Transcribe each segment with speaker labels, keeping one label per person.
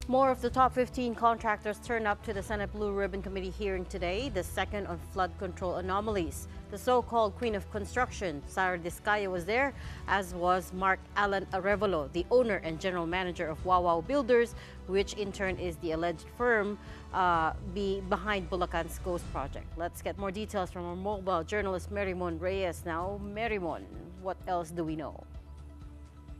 Speaker 1: More of the top 15 contractors turned up to the Senate Blue Ribbon Committee hearing today, the second on flood control anomalies. The so-called Queen of Construction, Sara Diskaya, was there, as was Mark Alan Arevalo, the owner and general manager of Wawaw Builders, which in turn is the alleged firm behind Bulacan's Ghost Project. Let's get more details from our mobile journalist Merimon Reyes now. Merimon, what else do we know?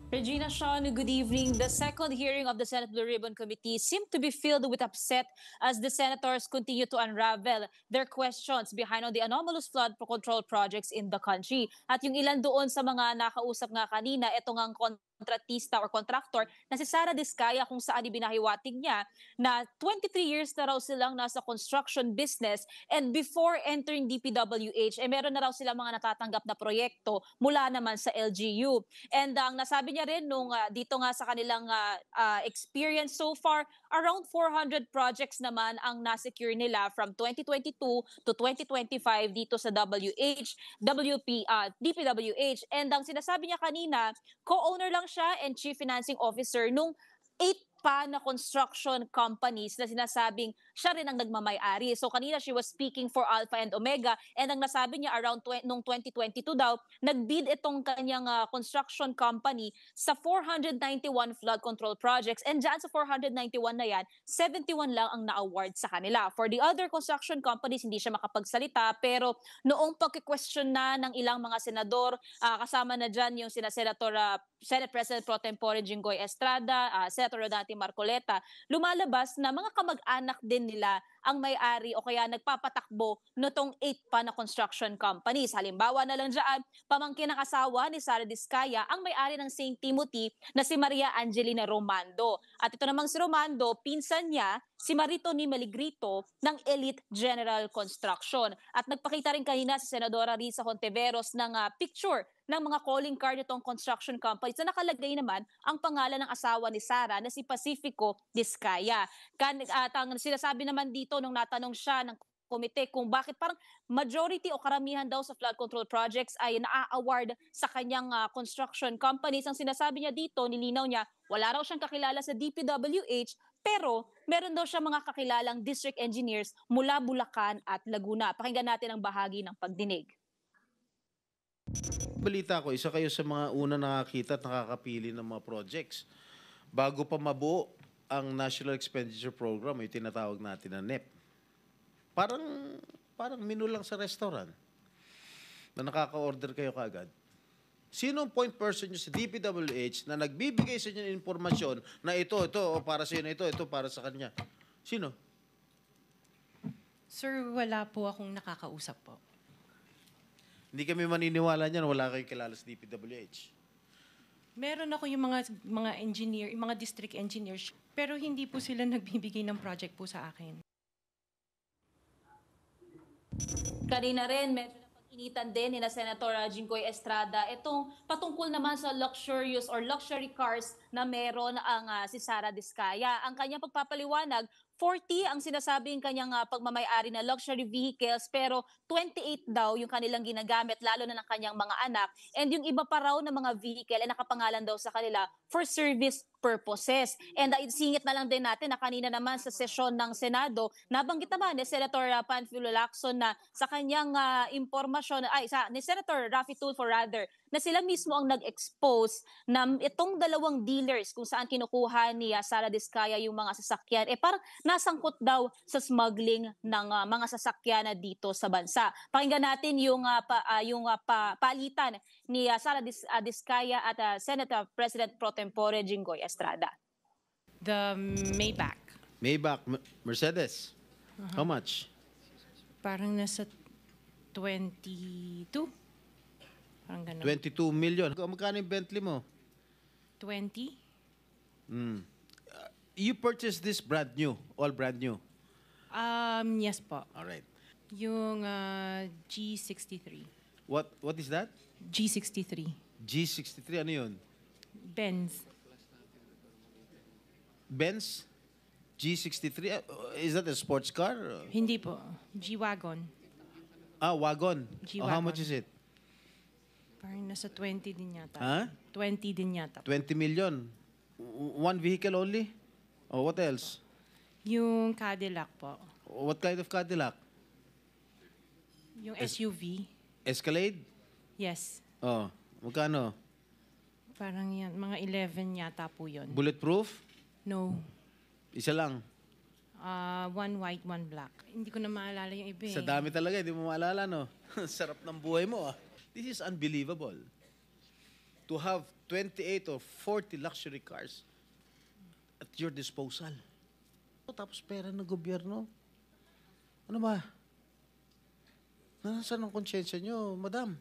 Speaker 2: Regina, Sean, good evening. The second hearing of the Senate Blue Ribbon Committee seemed to be filled with upset as the senators continue to unravel their questions behind on the anomalous flood control projects in the country. At yung ilan doon sa mga nakausap nga kanina, ito ngang kontratista or contractor na si Sara Diskaya, kung saan ibinahiwatig niya na 23 years na raw silang nasa construction business, and before entering DPWH, meron na raw silang mga natatanggap na proyekto mula naman sa LGU. And ang nasabi niya rin nung dito nga sa kanilang experience so far, around 400 projects naman ang nasecure nila from 2022 to 2025 dito sa DPWH. And ang sinasabi niya kanina, co-owner lang siya and chief financing officer nung 8 pa na construction companies na sinasabing siya rin ang nagmamay-ari. So kanina she was speaking for Alpha and Omega, and ang nasabi niya around nung 2022 daw, nagbid itong kanyang construction company sa 491 flood control projects, and dyan sa 491 na yan, 71 lang ang na-award sa kanila. For the other construction companies, hindi siya makapagsalita, pero noong pagki-question na ng ilang mga senador, kasama na dyan yung Senate President Pro Tempore Jinggoy Estrada, Senator Rodante Marcoleta, lumalabas na mga kamag-anak din nila ang may-ari o kaya nagpapatakbo nitong 8 pa na construction companies. Halimbawa na lang dyan, pamangkin ng asawa ni Sara Diskaya ang may-ari ng St. Timothy na si Maria Angelina Romando. At ito namang si Romando, pinsan niya si Marito ni Maligrito ng Elite General Construction. At nagpakita rin kanina si Senadora Risa Hontiveros ng picture ng mga calling card nitong construction companies na nakalagay naman ang pangalan ng asawa ni Sara na si Pacifico Diskaya. At ang sinasabi naman dito nung natanong siya ng komite kung bakit parang majority o karamihan daw sa flood control projects ay na-award sa kanyang construction companies. Ang sinasabi niya dito, nilinaw niya, wala raw siyang kakilala sa DPWH, pero meron daw siya mga kakilalang district engineers mula Bulacan at Laguna. Pakinggan natin ang bahagi ng pagdinig.
Speaker 3: Balita ko, isa kayo sa mga una nakakita at nakakapili ng mga projects. Bago pa mabuo ang National Expenditure Program, yung tinatawag natin na NEP. Parang menu lang sa restaurant na nakaka-order kayo kaagad. Sino ang point person nyo sa DPWH na nagbibigay sa inyo ng informasyon na ito, o para sa inyo, ito para sa kanya? Sino?
Speaker 4: Sir, wala po akong nakakausap po.
Speaker 3: Hindi kami maniniwala niyan, wala kayong kilala sa DPWH.
Speaker 4: Meron ako yung mga engineer, yung mga district engineers, pero hindi po sila nagbibigay ng project po sa akin.
Speaker 2: Kanina rin, medyo napag-initan din ni Senator Jinggoy Estrada itong patungkol naman sa luxurious or luxury cars na meron ang si Sara Diskaya. Ang kanyang pagpapaliwanag, 40 ang sinasabing kanyang pagmamay-ari na luxury vehicles, pero 28 daw yung kanilang ginagamit, lalo na ng kanyang mga anak. And yung iba pa raw na mga vehicle ay nakapangalan daw sa kanila for service purposes. And singit na lang din natin na kanina naman sa sesyon ng Senado, nabanggit naman ni Senator Panfilo Lacson na sa kanyang impormasyon, ni Senator Raffy Tulfo rather, na sila mismo ang nag-expose na itong dalawang dealers kung saan kinukuha ni Sara Diskaya yung mga sasakyan, parang nasangkot daw sa smuggling ng mga sasakyan dito sa bansa. Pakinggan natin yung palitan ni Sara Diskaya at Senate President Pro Tempore Jinggoy Estrada.
Speaker 4: The Maybach.
Speaker 3: Maybach, Mercedes. How much?
Speaker 4: Parang nasa 22. Parang ganun.
Speaker 3: 22 million. Magkano yung Bentley mo?
Speaker 4: 20.
Speaker 3: You purchased this brand new, all brand new?
Speaker 4: Yes po.
Speaker 3: All right.
Speaker 4: Yung G63.
Speaker 3: What is that?
Speaker 4: G63.
Speaker 3: G63, ano yun?
Speaker 4: Benz.
Speaker 3: Benz? G63? Is that a sports car?
Speaker 4: Hindi po. G-Wagon.
Speaker 3: Wagon.
Speaker 4: G-Wagon.
Speaker 3: How much is it?
Speaker 4: Parang nasa 20 din yata.
Speaker 3: Huh?
Speaker 4: 20 din yata.
Speaker 3: 20 million. One vehicle only? Oh, what else?
Speaker 4: Yung Cadillac po.
Speaker 3: What kind of Cadillac?
Speaker 4: Yung SUV.
Speaker 3: Escalade?
Speaker 4: Yes.
Speaker 3: Oh, magkano?
Speaker 4: Parang yan. Mga 11 yata po yun.
Speaker 3: Bulletproof?
Speaker 4: No.
Speaker 3: Isa lang.
Speaker 4: One white, one black. Hindi ko na maalala yung iba eh.
Speaker 3: Sa dami talaga, hindi mo maalala, no? Sarap ng buhay mo, ah. This is unbelievable. To have 28 or 40 luxury cars at your disposal. Tapos pera ng gobyerno. Ano ba? Nasaan ang konsyensya nyo, madam?